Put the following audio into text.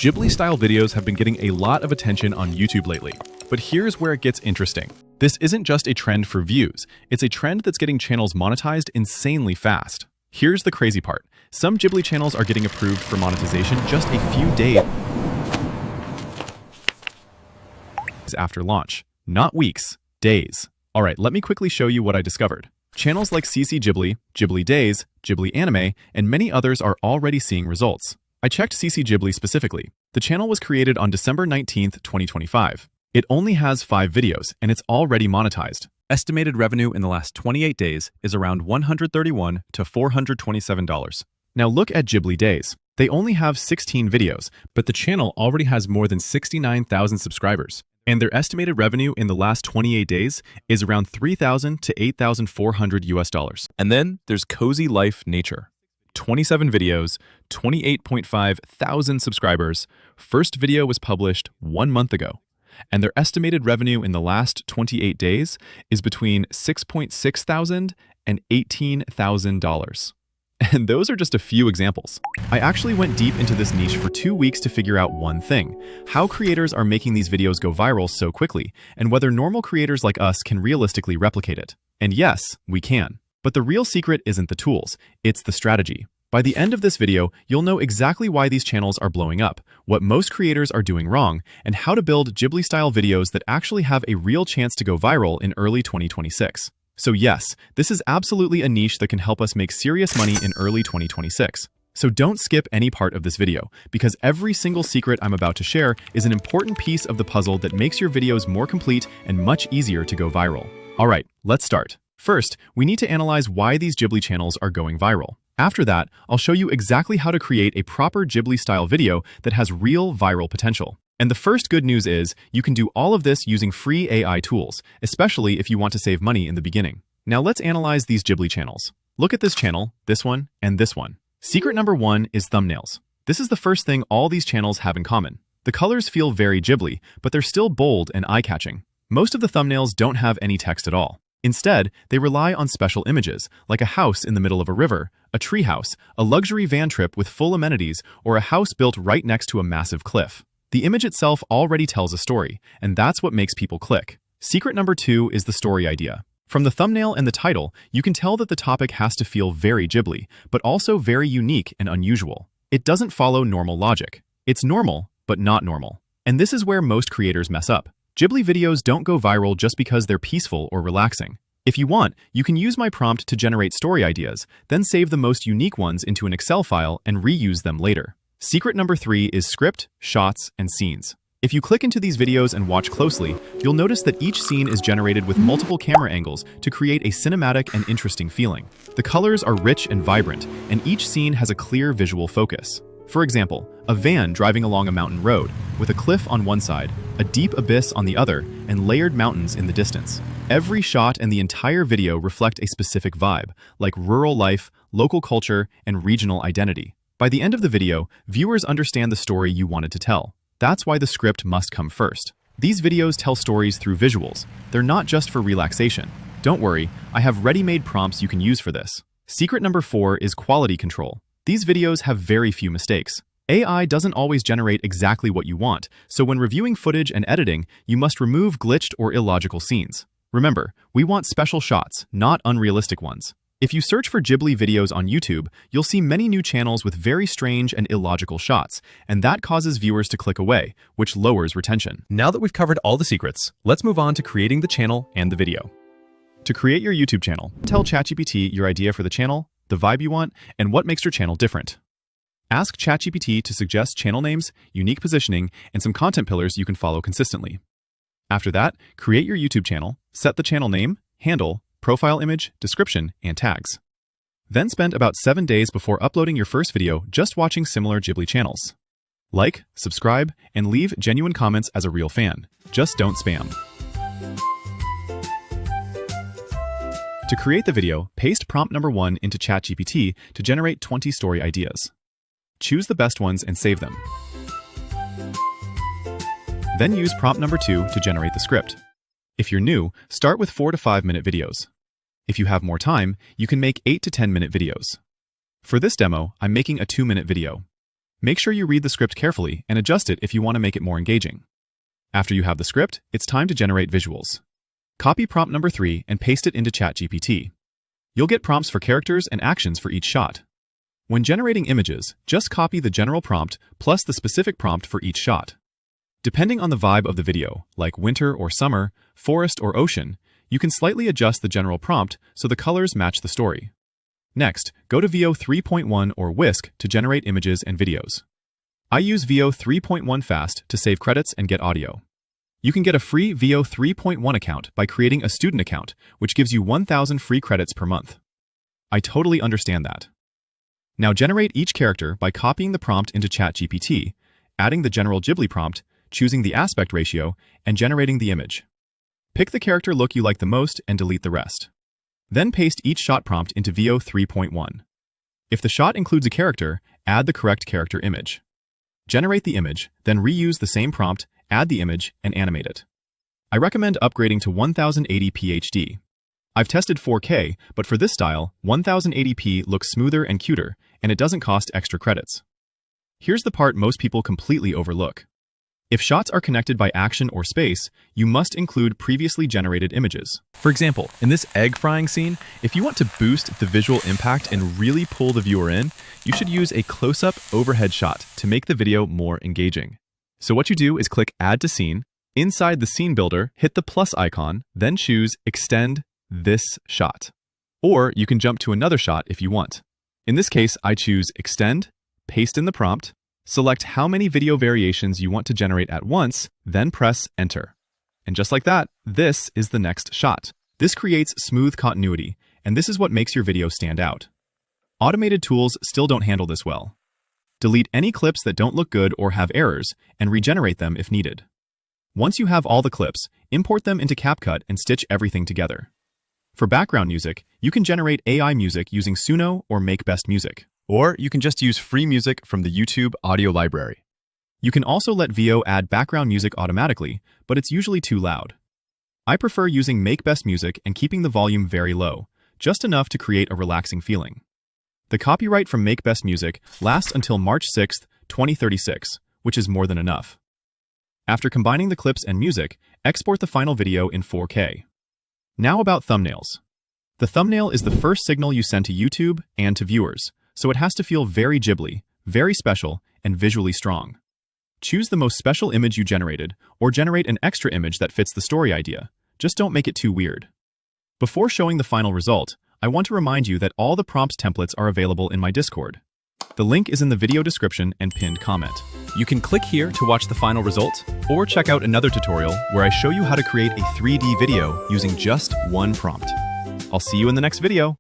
Ghibli-style videos have been getting a lot of attention on YouTube lately. But here's where it gets interesting. This isn't just a trend for views, it's a trend that's getting channels monetized insanely fast. Here's the crazy part. Some Ghibli channels are getting approved for monetization just a few days after launch. Not weeks, days. Alright, let me quickly show you what I discovered. Channels like CC Ghibli, Ghibli Days, Ghibli Anime, and many others are already seeing results. I checked CC Ghibli specifically. The channel was created on December 19th, 2025. It only has 5 videos, and it's already monetized. Estimated revenue in the last 28 days is around $131 to $427. Now look at Ghibli Days. They only have 16 videos, but the channel already has more than 69,000 subscribers. And their estimated revenue in the last 28 days is around $3,000 to $8,400. And then there's Cozy Life Nature. 27 videos, 28.5 thousand subscribers. First video was published 1 month ago. And their estimated revenue in the last 28 days is between $6.6 thousand and $18,000. And those are just a few examples. I actually went deep into this niche for 2 weeks to figure out one thing: how creators are making these videos go viral so quickly, and whether normal creators like us can realistically replicate it. And yes, we can. But the real secret isn't the tools, it's the strategy. By the end of this video, you'll know exactly why these channels are blowing up, what most creators are doing wrong, and how to build Ghibli-style videos that actually have a real chance to go viral in early 2026. So yes, this is absolutely a niche that can help us make serious money in early 2026. So don't skip any part of this video, because every single secret I'm about to share is an important piece of the puzzle that makes your videos more complete and much easier to go viral. Alright, let's start. First, we need to analyze why these Ghibli channels are going viral. After that, I'll show you exactly how to create a proper Ghibli-style video that has real viral potential. And the first good news is, you can do all of this using free AI tools, especially if you want to save money in the beginning. Now let's analyze these Ghibli channels. Look at this channel, this one, and this one. Secret number 1 is thumbnails. This is the first thing all these channels have in common. The colors feel very Ghibli, but they're still bold and eye-catching. Most of the thumbnails don't have any text at all. Instead, they rely on special images, like a house in the middle of a river, a treehouse, a luxury van trip with full amenities, or a house built right next to a massive cliff. The image itself already tells a story, and that's what makes people click. Secret number 2 is the story idea. From the thumbnail and the title, you can tell that the topic has to feel very Ghibli, but also very unique and unusual. It doesn't follow normal logic. It's normal, but not normal. And this is where most creators mess up. Ghibli videos don't go viral just because they're peaceful or relaxing. If you want, you can use my prompt to generate story ideas, then save the most unique ones into an Excel file and reuse them later. Secret number 3 is script, shots, and scenes. If you click into these videos and watch closely, you'll notice that each scene is generated with multiple camera angles to create a cinematic and interesting feeling. The colors are rich and vibrant, and each scene has a clear visual focus. For example, a van driving along a mountain road, with a cliff on one side, a deep abyss on the other, and layered mountains in the distance. Every shot and the entire video reflect a specific vibe, like rural life, local culture, and regional identity. By the end of the video, viewers understand the story you wanted to tell. That's why the script must come first. These videos tell stories through visuals. They're not just for relaxation. Don't worry, I have ready-made prompts you can use for this. Secret number 4 is quality control. These videos have very few mistakes. AI doesn't always generate exactly what you want, so when reviewing footage and editing, you must remove glitched or illogical scenes. Remember, we want special shots, not unrealistic ones. If you search for Ghibli videos on YouTube, you'll see many new channels with very strange and illogical shots, and that causes viewers to click away, which lowers retention. Now that we've covered all the secrets, let's move on to creating the channel and the video. To create your YouTube channel, tell ChatGPT your idea for the channel, the vibe you want, and what makes your channel different. Ask ChatGPT to suggest channel names, unique positioning, and some content pillars you can follow consistently. After that, create your YouTube channel, set the channel name, handle, profile image, description, and tags. Then spend about 7 days before uploading your first video just watching similar Ghibli channels. Like, subscribe, and leave genuine comments as a real fan. Just don't spam. To create the video, paste prompt number 1 into ChatGPT to generate 20 story ideas. Choose the best ones and save them. Then use prompt number 2 to generate the script. If you're new, start with 4 to 5 minute videos. If you have more time, you can make 8 to 10 minute videos. For this demo, I'm making a 2-minute video. Make sure you read the script carefully and adjust it if you want to make it more engaging. After you have the script, it's time to generate visuals. Copy prompt number 3 and paste it into ChatGPT. You'll get prompts for characters and actions for each shot. When generating images, just copy the general prompt plus the specific prompt for each shot. Depending on the vibe of the video, like winter or summer, forest or ocean, you can slightly adjust the general prompt so the colors match the story. Next, go to Veo 3.1 or Whisk to generate images and videos. I use Veo 3.1 Fast to save credits and get audio. You can get a free Veo 3.1 account by creating a student account, which gives you 1,000 free credits per month. I totally understand that. Now generate each character by copying the prompt into ChatGPT, adding the general Ghibli prompt, choosing the aspect ratio, and generating the image. Pick the character look you like the most and delete the rest. Then paste each shot prompt into Veo 3.1. If the shot includes a character, add the correct character image. Generate the image, then reuse the same prompt, add the image, and animate it. I recommend upgrading to 1080p HD. I've tested 4K, but for this style, 1080p looks smoother and cuter, and it doesn't cost extra credits. Here's the part most people completely overlook. If shots are connected by action or space, you must include previously generated images. For example, in this egg frying scene, if you want to boost the visual impact and really pull the viewer in, you should use a close-up overhead shot to make the video more engaging. So what you do is click Add to Scene. Inside the scene builder, hit the plus icon, then choose Extend this shot. Or you can jump to another shot if you want. In this case, I choose Extend, paste in the prompt, select how many video variations you want to generate at once, then press Enter. And just like that, this is the next shot. This creates smooth continuity, and this is what makes your video stand out. Automated tools still don't handle this well. Delete any clips that don't look good or have errors, and regenerate them if needed. Once you have all the clips, import them into CapCut and stitch everything together. For background music, you can generate AI music using Suno or Make Best Music. Or you can just use free music from the YouTube audio library. You can also let Veo add background music automatically, but it's usually too loud. I prefer using Make Best Music and keeping the volume very low, just enough to create a relaxing feeling. The copyright from Make Best Music lasts until March 6, 2036, which is more than enough. After combining the clips and music, export the final video in 4K. Now about thumbnails. The thumbnail is the first signal you send to YouTube and to viewers, so it has to feel very Ghibli, very special, and visually strong. Choose the most special image you generated, or generate an extra image that fits the story idea. Just don't make it too weird. Before showing the final result, I want to remind you that all the prompts templates are available in my Discord. The link is in the video description and pinned comment. You can click here to watch the final result, or check out another tutorial where I show you how to create a 3D video using just one prompt. I'll see you in the next video.